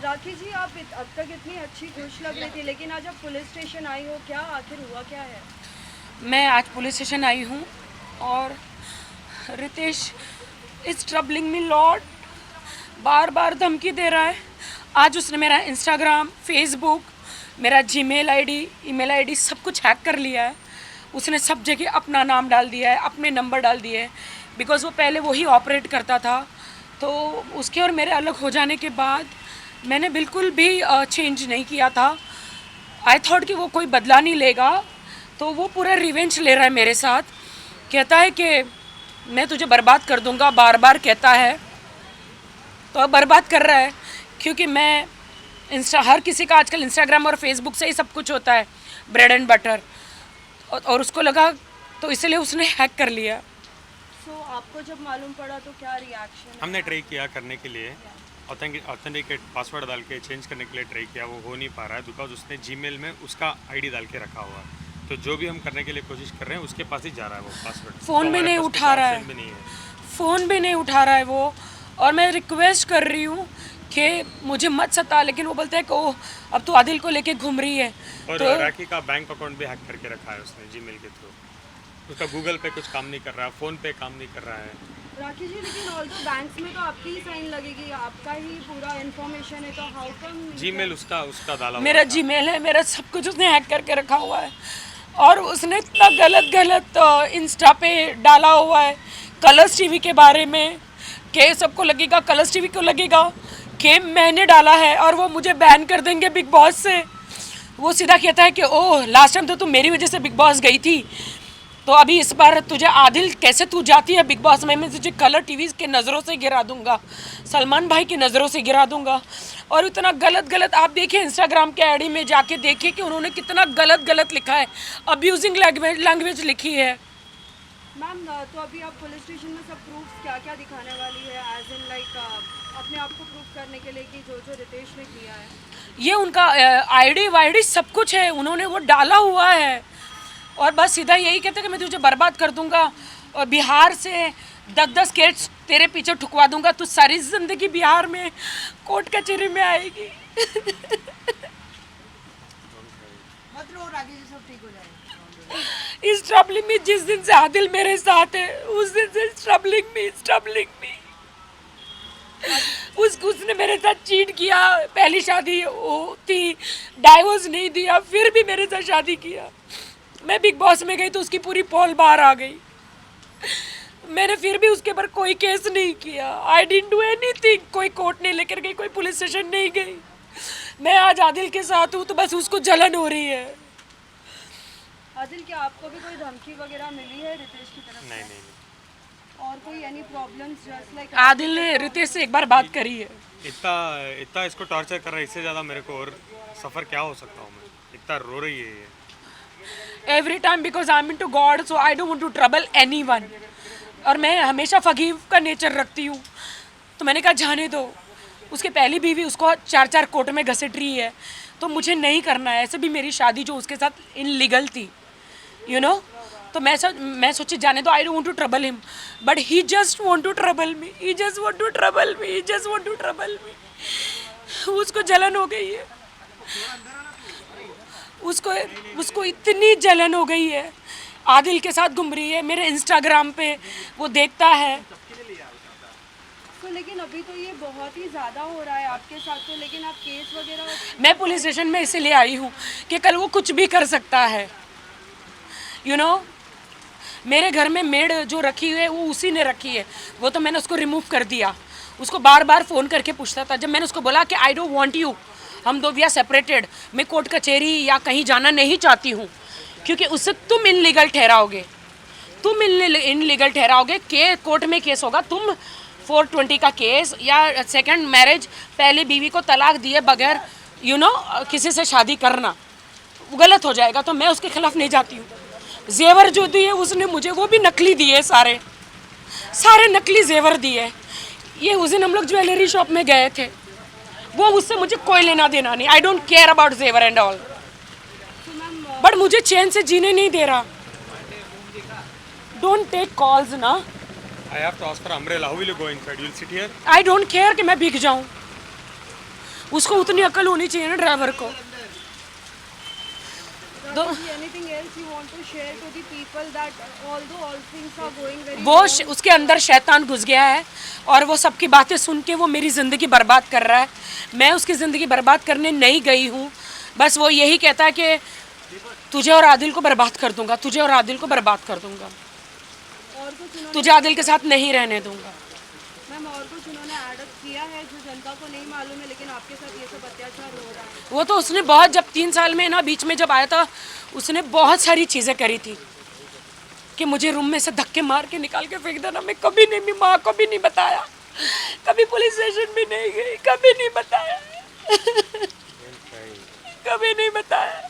राखी जी, आप अब तक इतनी अच्छी खुश लग रही थी, लेकिन आज आप पुलिस स्टेशन आई हो, क्या आखिर हुआ क्या है? मैं आज पुलिस स्टेशन आई हूँ और Ritesh is troubling me lot, बार बार धमकी दे रहा है। आज उसने मेरा इंस्टाग्राम, फेसबुक, मेरा जीमेल आईडी, ईमेल आईडी सब कुछ हैक कर लिया है। उसने सब जगह अपना नाम डाल दिया है, अपने नंबर डाल दिए हैं, बिकॉज़ वो पहले वही ऑपरेट करता था। तो उसके और मेरे अलग हो जाने के बाद मैंने बिल्कुल भी चेंज नहीं किया था। आई थॉट कि वो कोई बदला नहीं लेगा, तो वो पूरा रिवेंज ले रहा है मेरे साथ। कहता है कि मैं तुझे बर्बाद कर दूंगा, बार बार कहता है। तो अब बर्बाद कर रहा है, क्योंकि मैं हर किसी का आजकल इंस्टाग्राम और फेसबुक से ही सब कुछ होता है, ब्रेड एंड बटर। और उसको लगा, तो इसलिए उसने हैक कर लिया। सो आपको जब मालूम पड़ा तो क्या रिएक्शन? हमने ट्राई किया करने के लिए, ऑथेंटिकेट पासवर्ड डाल के चेंज करने के लिए ट्राई किया, वो हो नहीं पा रहा है बिकॉज उसने जीमेल में उसका आईडी डाल के रखा हुआ है। तो जो भी हम करने के लिए कोशिश कर रहे हैं उसके पास ही जा रहा है वो पासवर्ड। फ़ोन भी नहीं उठा रहा है, फ़ोन भी नहीं उठा रहा है वो। और मैं रिक्वेस्ट कर रही हूँ कि मुझे मत सता, लेकिन वो बोलता है कि ओह अब तो आदिल को लेके घूम रही है। और तो राखी का बैंक अकाउंट भी हैक करके रखा है उसने जीमेल के थ्रू। उसका गूगल पे कुछ काम नहीं कर रहा है, फ़ोन पे काम नहीं कर रहा है। राखी जी, लेकिन ऑल दो बैंक्स में तो आपकी ही साइन लगेगी, आपका ही पूरा इन्फॉर्मेशन है, तो हाउ कम? जीमेल उसका उसका डाला मेरा हुआ था। जीमेल है, मेरा सब कुछ उसने हैक करके रखा हुआ है। और उसने इतना गलत गलत इंस्टा पे डाला हुआ है कलर्स टीवी के बारे में, कि सबको लगेगा, कलर्स टीवी को लगेगा कि मैंने डाला है और वो मुझे बैन कर देंगे बिग बॉस से। वो सीधा कहता है कि ओह लास्ट टाइम तो तुम मेरी वजह से बिग बॉस गई थी, तो अभी इस बार तुझे आदिल कैसे तू जाती है बिग बॉस में, मैं तुझे कलर टीवी के नज़रों से गिरा दूंगा, सलमान भाई की नज़रों से गिरा दूंगा। और इतना गलत गलत आप देखिए, इंस्टाग्राम के आईडी में जाके देखिए कि उन्होंने कितना गलत गलत लिखा है, अब्यूजिंग लैंग्वेज लिखी है। मैम, तो अभी आप पुलिस स्टेशन में सब प्रूफ्स क्या क्या दिखाने वाली है, एज इन लाइक अपने आप को प्रूफ करने के लिए कि जो जो रितेश ने किया है? ये उनका आईडी वाईडी सब कुछ है, उन्होंने वो डाला हुआ है। और बस सीधा यही कहते कि मैं तुझे बर्बाद कर दूंगा और बिहार से 10-10 केस तेरे पीछे ठुकवा दूंगा, तू सारी जिंदगी बिहार में कोर्ट कचहरी में आएगी। मत रो राखी जी, सब ठीक हो जाएगा। इस ट्रबलिंग में, जिस दिन से आदिल मेरे साथ है उस दिन से ट्रबलिंग मी। उसने मेरे साथ चीट किया, पहली शादी वो थी, डाइवोर्स नहीं दिया, फिर भी मेरे साथ शादी किया। मैं बिग बॉस में गई तो उसकी पूरी पोल बाहर आ गई। मैंने फिर भी उसके ऊपर कोई केस नहीं किया। आई डिडंट डू एनीथिंग, कोई कोर्ट नहीं लेकर गई, कोई पुलिस स्टेशन नहीं गई। मैं आज आदिल के साथ हूँ तो बस उसको जलन हो रही है। आदिल, क्या आपको भी कोई धमकी वगैरह मिली है रितेश की तरफ से? नहीं। और कोई any problems just like? Adil ने रितेश से एक बार बात करी है। इतना इतना इसको टॉर्चर कर रहा है, इससे ज़्यादा मेरे को और सफ़र क्या हो सकता हूँ मैं। इतना रो रही है ये। Every time because I am into God, so I don't want to trouble anyone. और मैं हमेशा फगीव का नेचर रखती हूँ, तो मैंने कहा जाने दो। उसके पहली बीवी उसको 4-4 कोर्ट में घसीट रही है, तो मुझे नहीं करना है। ऐसे भी मेरी शादी जो उसके साथ इनलीगल थी, यू नो। तो मैं सोची जाने दो, I don't want to trouble him, but he just want to trouble me, he just want to trouble me, he just want to trouble me. उसको जलन हो गई है, उसको इतनी जलन हो गई है। आदिल के साथ घूम रही है, मेरे इंस्टाग्राम पे वो देखता है। तो लेकिन अभी तो ये बहुत ही ज़्यादा हो रहा है आपके साथ, तो लेकिन आप केस वगैरह? मैं पुलिस स्टेशन में इसलिए आई हूँ कि कल वो कुछ भी कर सकता है, यू नो। मेरे घर में मेड जो रखी हुई है वो उसी ने रखी है, वो तो मैंने उसको रिमूव कर दिया। उसको बार बार फ़ोन करके पूछता था। जब मैंने उसको बोला कि आई डोंट वांट यू, हम दो वी आर सेपरेटेड, मैं कोर्ट कचहरी या कहीं जाना नहीं चाहती हूँ, क्योंकि उससे तुम इनलीगल ठहराओगे, के कोर्ट में केस होगा, तुम 420 का केस या सेकंड मैरिज, पहले बीवी को तलाक दिए बगैर यू नो किसी से शादी करना गलत हो जाएगा। तो मैं उसके खिलाफ नहीं जाती हूँ। जेवर जो दिए उसने मुझे, वो भी नकली दिए, सारे नकली जेवर दिए। ये उस दिन हम लोग ज्वेलरी शॉप में गए थे, वो उससे मुझे कोई लेना देना नहीं। आई डोंट केयर अबाउट जेवर एंड ऑल, बट मुझे चैन से जीने नहीं दे रहा। डोंट टेक कॉल्स ना। I have to ask for umbrella. How will you go inside? You'll sit here? I don't care कि मैं भीग जाऊं। उसको उतनी अकल होनी चाहिए ना ड्राइवर को। Anything else you want to share to the people that although all things are going very वो उसके अंदर शैतान घुस गया है और वो सबकी बातें सुन के वो मेरी ज़िंदगी बर्बाद कर रहा है। मैं उसकी ज़िंदगी बर्बाद करने नहीं गई हूँ, बस वो यही कहता है कि तुझे और आदिल को बर्बाद कर दूंगा, तुझे और आदिल को बर्बाद कर दूंगा, और कुछ उन्होंने तुझे आदिल के साथ नहीं रहने दूंगा। मैम और कुछ उन्होंने एडअप किया है जो जनता को नहीं मालूम है लेकिन आपके साथ ये सब अत्याचार हो रहा है? वो तो उसने बहुत, जब 3 साल में ना बीच में जब आया था, उसने बहुत सारी चीज़ें करी थी कि मुझे रूम में से धक्के मार के निकाल के फेंक देना। मैं कभी नहीं, मेरी माँ को भी नहीं बताया, कभी पुलिस स्टेशन भी नहीं गई, कभी नहीं बताया कभी नहीं बताया।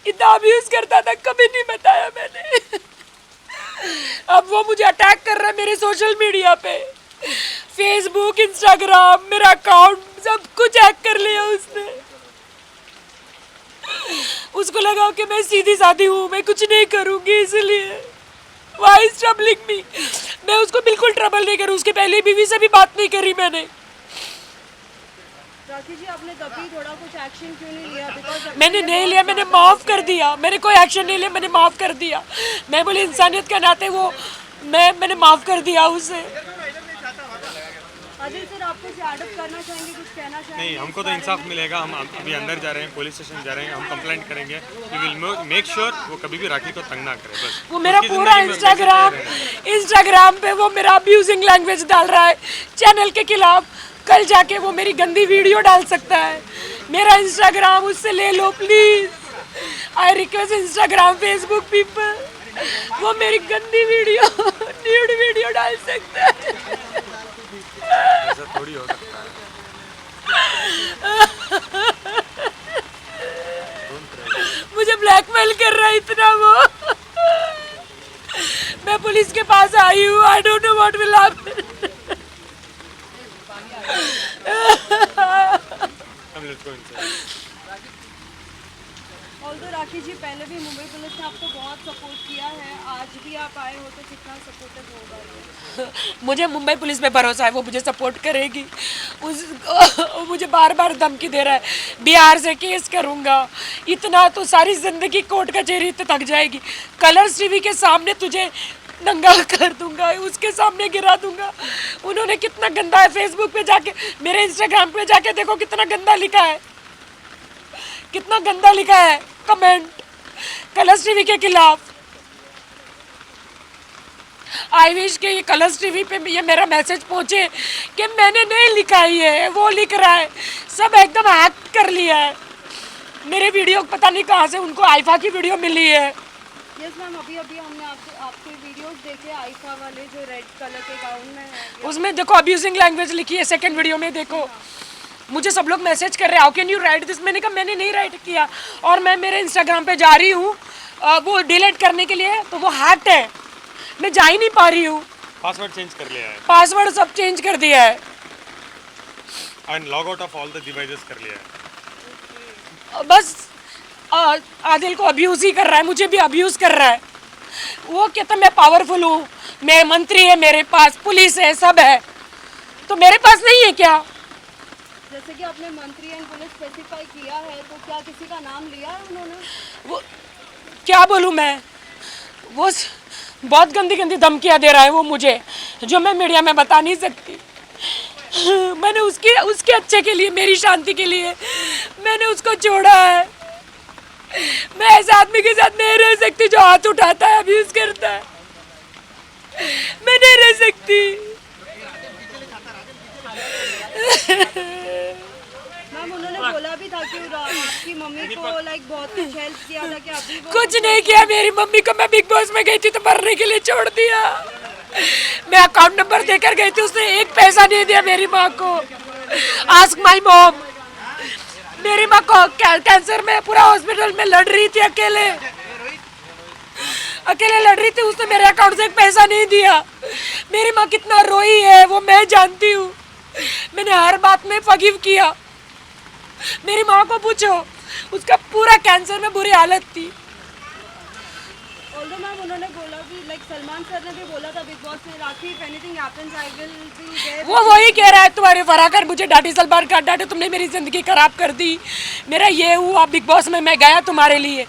इतना अब्यूज करता था, कभी नहीं बताया मैंने। अब वो मुझे अटैक कर रहा है मेरे सोशल मीडिया पे, फेसबुक, इंस्टाग्राम, मेरा अकाउंट सब कुछ हैक कर लिया उसने। उसको लगा कि मैं सीधी सादी हूँ, मैं कुछ नहीं करूँगी, इसलिए Why is troubling me? मैं उसको बिल्कुल ट्रबल नहीं करूँ, उसके पहले बीवी से भी बात नहीं करी मैंने। राखी जी आपने तभी थोड़ा कुछ एक्शन क्यों नहीं लिया? बिकॉज मैंने नहीं लिया, मैंने माफ़ कर दिया, मैंने कोई एक्शन नहीं लिया, मैंने माफ़ कर दिया। मैं बोली इंसानियत के नाते वो मैंने माफ़ कर दिया उसे। आदिल सर आप कुछ एडअप करना चाहेंगे, कुछ कहना चाहेंगे? नहीं, हमको तो इंसाफ मिलेगा। हम अभी अंदर जा रहे हैं, पुलिस स्टेशन जा रहे हैं, हम कंप्लेंट करेंगे। वी विल मेक श्योर वो कभी भी राखी को तंग ना करे। बस वो मेरा उसकी पूरा ज़िंदगी में इंस्टाग्राम पे वो मेरा अब्यूजिंग लैंग्वेज डाल रहा है चैनल के खिलाफ। कल जाके वो मेरी गंदी वीडियो डाल सकता है। मेरा इंस्टाग्राम उससे ले लो please. I request Instagram, Facebook people, वो मेरी गंदी वीडियो, न्यूड वीडियो डाल सकता है। ऐसा थोड़ी हो सकता है। मुझे ब्लैकमेल कर रहा है इतना वो। मैं पुलिस के पास आई हूँ, I don't know what will happen. Let's go inside. Although Rakhi ji पहले भी मुंबई पुलिस ने आपको बहुत सपोर्ट किया है, आज भी आप आए हो तो कितना सपोर्टिव होगा ये? मुझे मुंबई पुलिस पे भरोसा है, वो मुझे सपोर्ट करेगी। मुझे बार बार धमकी दे रहा है बिहार से केस करूँगा, इतना तो सारी ज़िंदगी कोर्ट कचहरी तो थक जाएगी। कलर्स टीवी के सामने तुझे नंगा कर दूंगा, उसके सामने गिरा दूंगा। उन्होंने कितना गंदा है, फेसबुक पे जाके, मेरे इंस्टाग्राम पे जाके देखो कितना गंदा लिखा है, कितना गंदा लिखा है कमेंट कलर्स टीवी के खिलाफ। आई विश के ये कलर्स टीवी पे ये मेरा मैसेज पहुंचे कि मैंने नहीं लिखा है, वो लिख रहा है। सब एकदम हैक कर लिया है मेरे वीडियो, पता नहीं कहाँ से उनको आईफा की वीडियो मिली है। यस मैम, अभी हमने आपके वीडियोस देखे आईफा वाले जो रेड कलर के गाउन में है। उसमें देखो अब्यूजिंग लैंग्वेज लिखी है, सेकंड वीडियो में देखो। मुझे सब लोग मैसेज कर रहे हैं how can you right this. मैंने कहा मैंने नहीं राइट किया, और मैं मेरे इंस्टाग्राम पे जा रही हूँ वो डिलीट करने के लिए, तो वो हैक्ड है, मैं जा ही नहीं पा रही हूँ। पासवर्ड चेंज कर लिया है, पासवर्ड सब चेंज कर दिया है and log out of all the devices कर लिया है। बस आदिल को अब्यूज़ ही कर रहा है, मुझे भी अब्यूज़ कर रहा है। वो कहता मैं पावरफुल हूँ, मैं मंत्री है, मेरे पास पुलिस है, सब है, तो मेरे पास नहीं है क्या? जैसे कि आपने मंत्री एंड पुलिस स्पेसिफाई किया है, तो क्या किसी का नाम लिया है उन्होंने? वो क्या बोलूँ मैं, वो बहुत गंदी गंदी धमकियाँ दे रहा है वो मुझे, जो मैं मीडिया में बता नहीं सकती। मैंने उसके अच्छे के लिए, मेरी शांति के लिए मैंने उसको छोड़ा है। मैं ऐसे आदमी के साथ नहीं रह सकती जो हाथ उठाता है, अब्यूज करता है। मैं नहीं रह सकती। मैम उन्होंने बोला भी था कि आपकी मम्मी को लाइक बहुत कुछ हेल्प किया था, कि अभी वो कुछ नहीं किया मेरी मम्मी को। मैं बिग बॉस में गई थी तो मरने के लिए छोड़ दिया। मैं अकाउंट नंबर देकर गई थी, उसने एक पैसा नहीं दिया मेरी माँ को। Ask my mom. मेरी माँ को कैंसर में पूरा हॉस्पिटल में लड़ रही थी, अकेले लड़ रही थी, उसने मेरे अकाउंट से एक पैसा नहीं दिया। मेरी माँ कितना रोई है वो मैं जानती हूँ। मैंने हर बात में फॉरगिव किया। मेरी माँ को पूछो, उसका पूरा कैंसर में बुरी हालत थी। ऑल्दो मैम उन्होंने बोला कि लाइक सलमान सर ने भी बोला था बिग बॉस में, Rakhi if anything happens I will be there. वो वही कह रहा है तुम्हारे फराकर मुझे डांटी सलमान का डांटे, तुमने मेरी ज़िंदगी खराब कर दी, मेरा ये हुआ बिग बॉस में, मैं गया तुम्हारे लिए,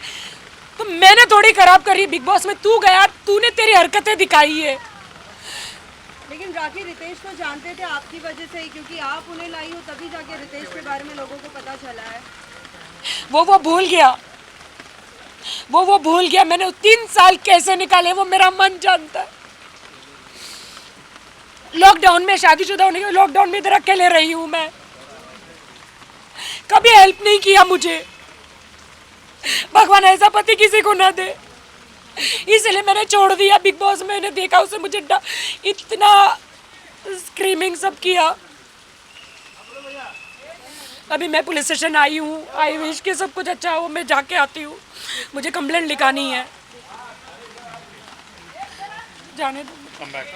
तो मैंने थोड़ी खराब करी बिग बॉस में, तू गया, तूने तेरी हरकतें दिखाई है। लेकिन राखी रितेश को जानते थे आपकी वजह से ही, क्योंकि आप उन्हें लाई हो तभी जाके रितेश के बारे में लोगों को पता चला है। वो भूल गया, वो भूल गया। मैंने 3 साल कैसे निकाले वो मेरा मन जानता है। लॉकडाउन में, शादीशुदा होने के लॉकडाउन में इधर अकेले रही हूँ मैं, कभी हेल्प नहीं किया मुझे। भगवान ऐसा पति किसी को ना दे, इसलिए मैंने छोड़ दिया बिग बॉस। मैंने देखा उसे, मुझे इतना स्क्रीमिंग सब किया। अभी मैं पुलिस स्टेशन आई हूँ, आई विश कि सब कुछ अच्छा हो, मैं जाके आती हूँ, मुझे कंप्लेंट लिखानी है। जाने दो। Come back.